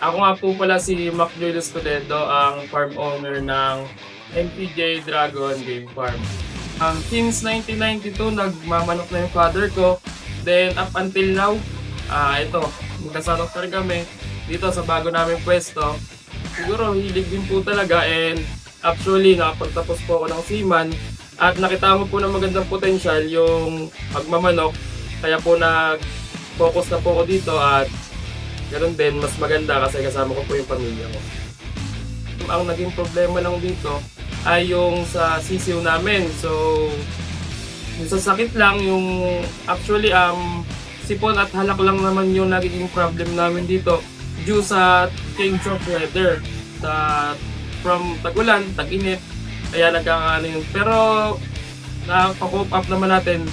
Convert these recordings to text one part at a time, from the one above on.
Ako nga po pala si Mac Julius Toledo, ang farm owner ng MPJ Dragon Game Farm. Since 1992, nagmamanok na yung father ko. Then up until now, ito, magkasanok pa rin kami dito sa bago naming pwesto. Siguro hilig din po talaga, and actually nakapagtapos po ako ng seaman at nakita mo po ng magandang potential yung pagmamanok. Kaya po nag-focus na po ako dito, at ganoon din, mas maganda kasi kasama ko po yung pamilya ko. Ang naging problema lang dito ay yung sa sisiw namin. So, yung sa sakit lang, yung actually sipon at halak lang naman yung nagiging problem namin dito due sa change of weather. From tag-ulan, tag-init, kaya nagkakaano yun. Pero na-cope up naman natin.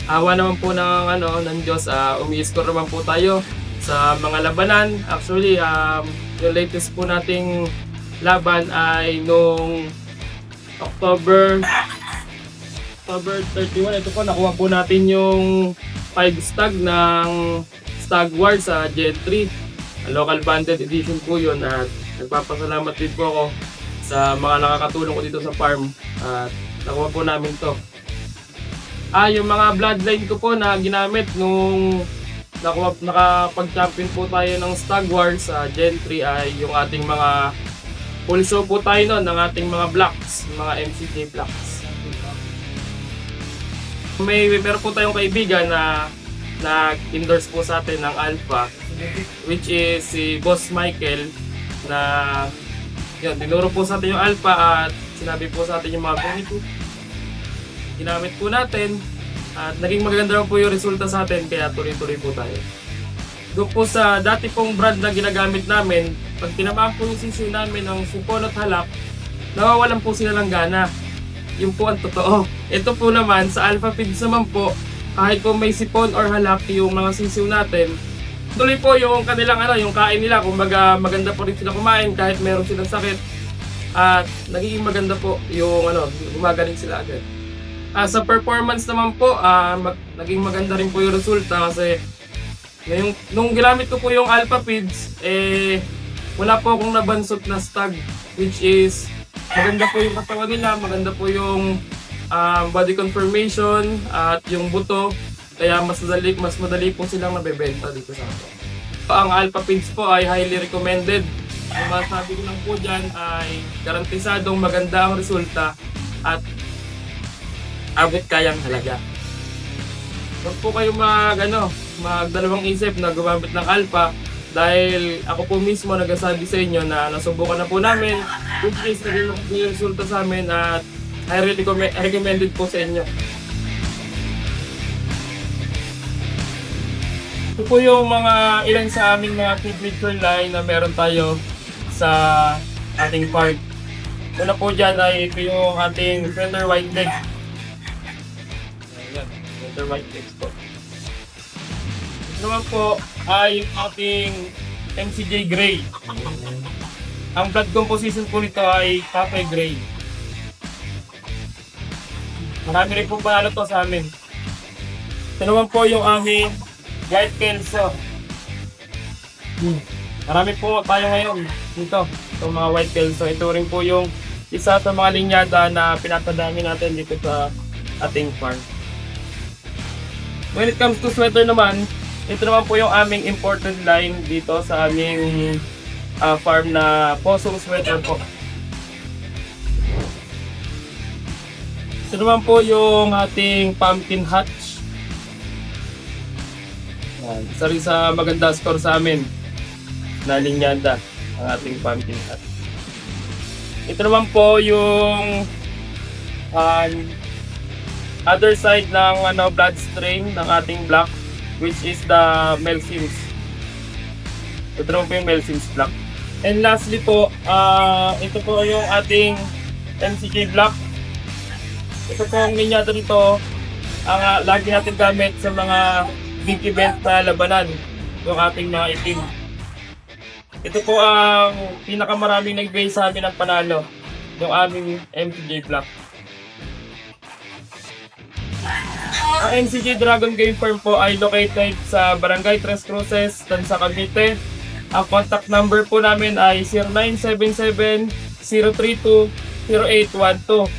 Awa naman po ng Diyos, umi-score naman po tayo sa mga labanan. Actually, yung latest po nating laban ay nung October 31. Ito po, nakuha po natin yung 5 stag ng Stag War sa Gen 3. Local banded edition po yun, at nagpapasalamat din po ako sa mga nakakatulong ko dito sa farm, at nakuha po namin to. Yung mga bloodline ko po na ginamit nung nakapag-champion po tayo ng Stag War sa Gen 3 ay yung ating mga full show po tayo noon ng ating mga blocks, mga MCJ blocks. Meron po tayong kaibigan na nag-endorse po sa atin ng Alpha, which is si Boss Michael, na yun, dinuro po sa atin yung Alpha at sinabi po sa atin yung mga benefits. Ginamit po natin at naging maganda po yung resulta sa atin, kaya tuloy-tuloy po tayo. Doon po sa dati pong brand na ginagamit namin, pag tinamaan po yung sisiw namin ng sipon at halak, nawawalan po sila ng gana. Yun po ang totoo. Ito po naman, sa Alpha Feeds naman po, kahit po may sipon or halak yung mga sisiw natin, tuloy po yung kanilang yung kain nila. Kumbaga maganda po rin sila kumain kahit meron silang sakit. At nagiging maganda po yung gumagaling sila agad. Sa performance naman po, naging maganda rin po yung resulta kasi nung ginamit ko po yung Alpha Feeds, wala po akong nabansot na stag, which is maganda po yung katawan nila, maganda po yung body conformation at yung buto, kaya mas madali po silang nabebenta dito sa atin. Ang Alpha Feeds po ay highly recommended. Ang masabi ko lang po dyan ay garantisadong maganda ang resulta at abot kayang halaga. Huwag po kayo magdalawang isip na gumamit ng Alpha, dahil ako po mismo nagsasabi sa inyo na nasubukan na po namin, which is naging yung resulta sa amin, at highly recommended po sa inyo. Ito po yung mga ilan sa aming mga feed line na meron tayo sa ating farm. Una po dyan ay ito yung ating Fender White Leg. Ayan, Fender White Leg po. Ito naman po ay ating MCJ Gray. Ang blood composition po nito ay Cafe Gray. Marami rin po panalo to sa amin. Ito naman po yung aming White Kelso. Marami po tayo ngayon dito, itong mga White Kelso. Ito rin po yung isa sa mga linyada na pinapadami natin dito sa ating farm. When it comes to sweater naman, ito naman po yung aming imported line dito sa aming farm na Possum Sweater po. Ito naman po yung ating Pumpkin Hatch. Isa rin sa maganda score sa amin na linyada ang ating Pumpkin Hatch. Ito naman po yung other side ng blood strain ng ating block, which is the Melsims. Ito naman po yung Melsims block. And lastly po, ito po yung ating MCJ block. Ito po ang linyada nito, ang lagi natin gamit sa mga big event na labanan, yung ating mga itim. Ito po ang pinakamaraming nagbigay sa amin ng panalo, yung aming MCJ block. Ang MCJ Dragon Game Farm po ay located sa Barangay Tres Cruces, Tansa, Cavite. Ang contact number po namin ay 0977-032-0812.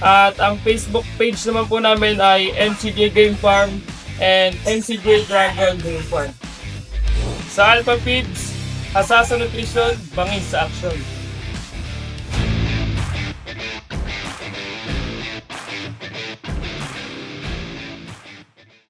At ang Facebook page naman po namin ay MCJ Game Farm and MCJ Dragon Game Farm. Sa Alpha Feeds, Asasa Nutrition, bangis sa action.